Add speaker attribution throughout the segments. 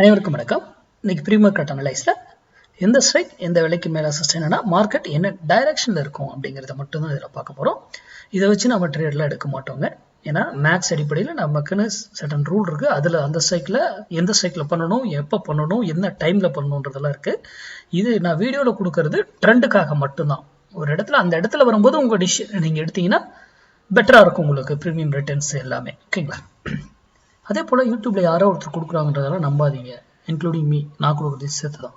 Speaker 1: அனைவருக்கும் வணக்கம். இன்னைக்கு ப்ரீ மார்க்கெட் அனலைஸ்ல எந்த ஸ்ட்ரைக் எந்த விலைக்கு மேலே சஸ்டைனா மார்க்கெட் என்ன டைரக்ஷன்ல இருக்கும் அப்படிங்கிறத மட்டும் தான் இதில் பார்க்க போகிறோம். இதை வச்சு நம்ம ட்ரேட்லாம் எடுக்க மாட்டோங்க. ஏன்னா மேக்ஸ் அடிப்படையில் நமக்குன்னு சர்டன் ரூல் இருக்கு. அதில் அந்த ஸ்ட்ரைக்கில் எந்த ஸ்ட்ரைக்கில் பண்ணணும், எப்போ பண்ணணும், என்ன டைமில் பண்ணணுன்றதெல்லாம் இருக்கு. இது நான் வீடியோவில் கொடுக்கறது ட்ரெண்டுக்காக மட்டும்தான். ஒரு இடத்துல அந்த இடத்துல வரும்போது உங்கள் டிசிஷன் நீங்கள் எடுத்தீங்கன்னா பெட்டராக இருக்கும் உங்களுக்கு ப்ரீமியம் ரிட்டர்ன்ஸ் எல்லாமே. ஓகேங்களா? அதே போல் யூடியூப்ல யாரோ ஒருத்தர் கொடுக்குறாங்கன்றதெல்லாம் நம்பாதீங்க. இன்க்ளூடிங் மீ, நான் கொடுக்குறது சேர்த்து தான்.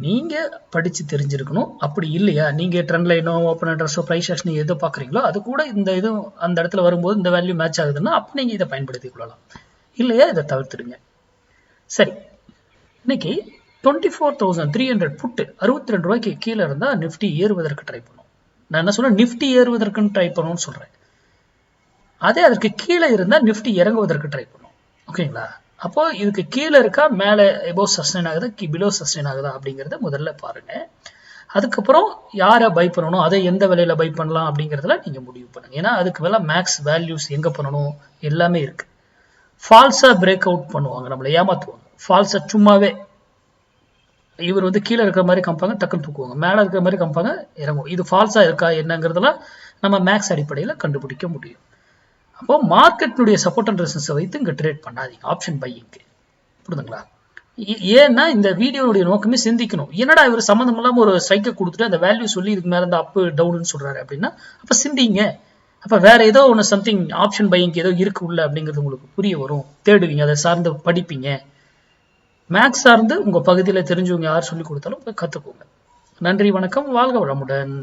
Speaker 1: நீங்கள் படித்து தெரிஞ்சிருக்கணும். அப்படி இல்லையா, நீங்கள் ட்ரெண்ட் லைனோ ஓப்பன் அட்ரஸோ ப்ரைஸ் ஆக்ஷன் நீங்கள் எதோ பார்க்குறீங்களோ அது கூட இந்த இது அந்த இடத்துல வரும்போது இந்த வேல்யூ மேட்ச் ஆகுதுன்னா அப்போ நீங்கள் இதை பயன்படுத்தி கொள்ளலாம். இல்லையா இதை தவிர்த்துடுங்க. சரி, இன்னைக்கு 24,300 புட்டு 62 ரூபாய்க்கு கீழே இருந்தால் நிஃப்டி ஏறுவதற்கு ட்ரை பண்ணும். நான் என்ன சொல்றேன், நிஃப்டி ஏறுவதற்குன்னு ட்ரை பண்ணணும்னு சொல்கிறேன். அதே அதற்கு கீழே இருந்தால் நிஃப்டி இறங்குவதற்கு ட்ரை பண்ணும். ஓகேங்களா? அப்போ இதுக்கு கீழே இருக்கா, மேலே எபோவ் சஸ்டைன் ஆகுதா, பிலோ சஸ்டைன் ஆகுதா அப்படிங்கிறத முதல்ல பாருங்க. அதுக்கப்புறம் யாரை பை பண்ணணும், அதை எந்த விலையில பை பண்ணலாம் அப்படிங்கிறதுல நீங்க முடிவு பண்ணுங்க. ஏன்னா அதுக்கு மேல மேக்ஸ் வேல்யூஸ் எங்க பண்ணணும் எல்லாமே இருக்கு. ஃபால்ஸா பிரேக் அவுட் பண்ணுவாங்க, நம்மளை ஏமாத்துவாங்க. ஃபால்ஸா சும்மாவே இவர் கீழே இருக்கிற மாதிரி காமிப்பாங்க, டக்குன்னு தூக்குவாங்க. மேலே இருக்கிற மாதிரி காமிப்பாங்க, இறங்கும். இது ஃபால்ஸா இருக்கா என்னங்கிறதுலாம் நம்ம மேக்ஸ் அடிப்படையில் கண்டுபிடிக்க முடியும். அப்போ மார்க்கெட்டுடைய சப்போர்ட் அண்ட் ரெசிஸ்டன்ஸை வைத்து இங்கே ட்ரேட் பண்ணாதீங்க ஆப்ஷன் பையிங்க்கு. புரியுதுங்களா? ஏன்னா இந்த வீடியோனுடைய நோக்கமே சிந்திக்கணும். என்னடா இவர் சம்மந்தம் இல்லாமல் ஒரு ஸ்ட்ரைக்கை கொடுத்துட்டு அந்த வேல்யூ சொல்லி இதுக்கு மேலே இந்த அப்பு டவுன்னு சொல்றாரு அப்படின்னா அப்போ சிந்திங்க. அப்போ வேற ஏதோ ஒன்று சம்திங் ஆப்ஷன் பையிங்க்கு ஏதோ இருக்கு உள்ள அப்படிங்கிறது உங்களுக்கு புரிய வரும். தேடுவீங்க, அதை சார்ந்து படிப்பீங்க. மேக்ஸ் சார்ந்து உங்கள் பகுதியில் தெரிஞ்சவங்க யார் சொல்லி கொடுத்தாலும் போய் கற்றுக்கோங்க. நன்றி, வணக்கம், வாழ்க வளமுடன்.